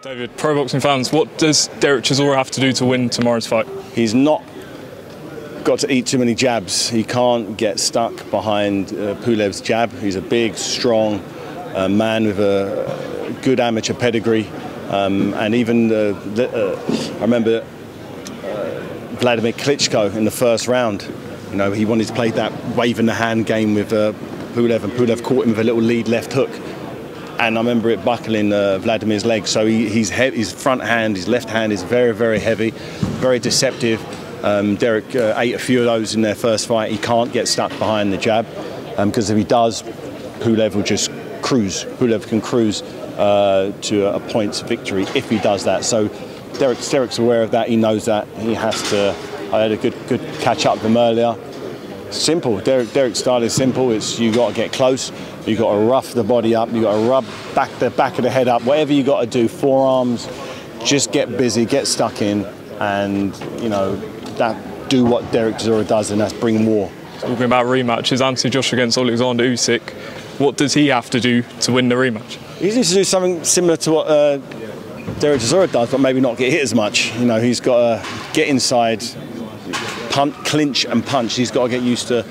David, pro boxing fans, what does Derek Chisora have to do to win tomorrow's fight? He's not got to eat too many jabs. He can't get stuck behind Pulev's jab. He's a big, strong man with a good amateur pedigree. And even I remember Vladimir Klitschko in the first round. You know, he wanted to play that waving the hand game with Pulev, and Pulev caught him with a little lead left hook. And I remember it buckling Vladimir's leg. So his front hand, his left hand is very, very heavy, very deceptive. Derek ate a few of those in their first fight. He can't get stuck behind the jab because if he does, Pulev will just cruise. Pulev can cruise to a points victory if he does that. So Derek's aware of that. He knows that. He has to. I had a good catch up with him earlier. Simple. Derek's style is simple. It's you got to get close. You got to rough the body up. You got to rub the back of the head up. Whatever you got to do. Forearms. Just get busy. Get stuck in, and you know do what Derek Chisora does, and that's bring war. Talking about rematches, Anthony Joshua against Alexander Usyk. What does he have to do to win the rematch? He needs to do something similar to what Derek Chisora does, but maybe not get hit as much. You know, he's got to get inside, clinch and punch. He's got to get used to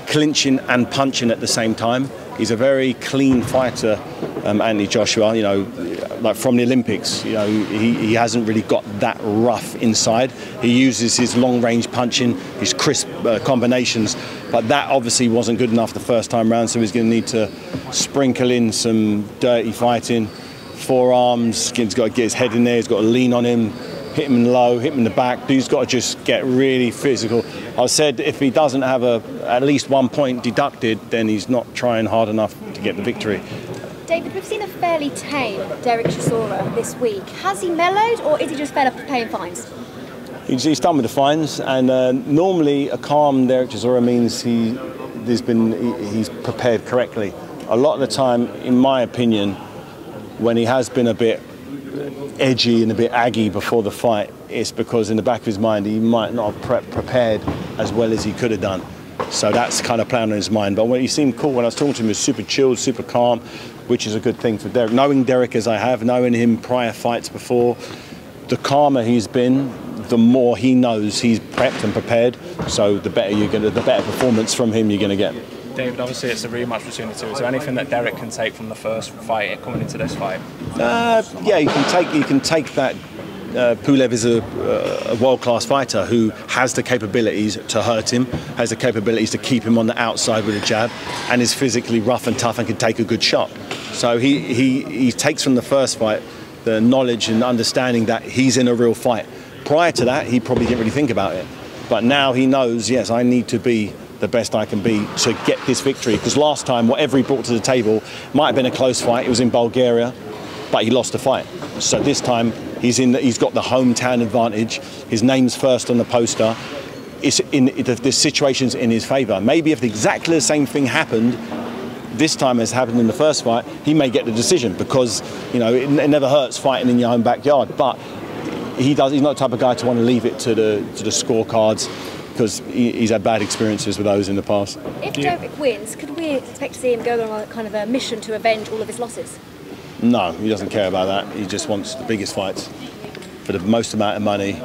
clinching and punching at the same time. He's a very clean fighter, Anthony Joshua. You know, like from the Olympics. You know, he hasn't really got that rough inside. He uses his long-range punching, his crisp combinations, but that obviously wasn't good enough the first time round. So he's going to need to sprinkle in some dirty fighting, forearms. He's got to get his head in there. He's got to lean on him. Hit him low, hit him in the back. Dude's got to just get really physical. I said if he doesn't have at least 1 point deducted, then he's not trying hard enough to get the victory. David, we've seen a fairly tame Derek Chisora this week. Has he mellowed, or is he just fed up with paying fines? He's done with the fines, and normally a calm Derek Chisora means he's prepared correctly. A lot of the time, in my opinion, when he has been a bit edgy and a bit aggy before the fight, it's because in the back of his mind he might not have prepared as well as he could have done. So that's kind of playing on his mind. But when he seemed cool, when I was talking to him, he was super chilled, super calm, which is a good thing for Derek. Knowing Derek as I have, knowing him prior fights before, the calmer he's been, the more he knows he's prepped and prepared. So the better performance from him you're going to get. David, obviously it's a rematch between the two. Is there anything that Derek can take from the first fight coming into this fight? Yeah, you can take that. Pulev is a world-class fighter who has the capabilities to hurt him, has the capabilities to keep him on the outside with a jab, and is physically rough and tough and can take a good shot. So he takes from the first fight the knowledge and understanding that he's in a real fight. Prior to that, he probably didn't really think about it. But now he knows, yes, I need to be the best I can be to get this victory. Because last time, whatever he brought to the table might have been a close fight. It was in Bulgaria, but he lost the fight. So this time, he's got the hometown advantage. His name's first on the poster. The situation's in his favour. Maybe if exactly the same thing happened this time as happened in the first fight, he may get the decision because, you know, it never hurts fighting in your own backyard. But he's not the type of guy to want to leave it to the scorecards, because he's had bad experiences with those in the past. If Derek wins, could we expect to see him go on a kind of a mission to avenge all of his losses? No, he doesn't care about that. He just wants the biggest fights for the most amount of money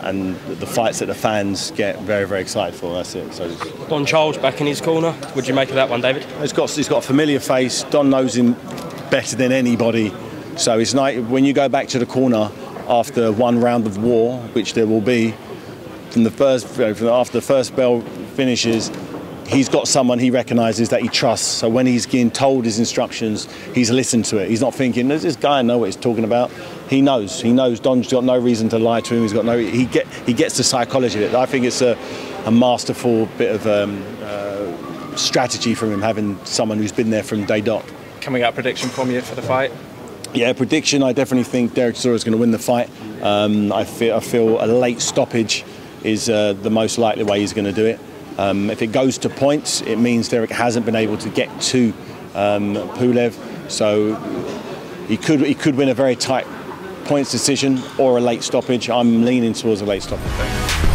and the fights that the fans get very, very excited for. That's it. So Don Charles back in his corner. What do you make of that one, David? He's got a familiar face. Don knows him better than anybody. So it's like when you go back to the corner after one round of war, which there will be, after the first bell finishes, he's got someone he recognises that he trusts. So when he's getting told his instructions, he's listened to it. He's not thinking, does this guy know what he's talking about? He knows. He knows. Don's got no reason to lie to him. He gets the psychology of it. I think it's a masterful bit of strategy from him, having someone who's been there from day dot. Can we get a prediction from you for the fight? Yeah, prediction. I definitely think Derek Chisora is going to win the fight. I feel a late stoppage is the most likely way he's going to do it. If it goes to points, it means Derek hasn't been able to get to Pulev, so he could win a very tight points decision or a late stoppage. I'm leaning towards a late stoppage.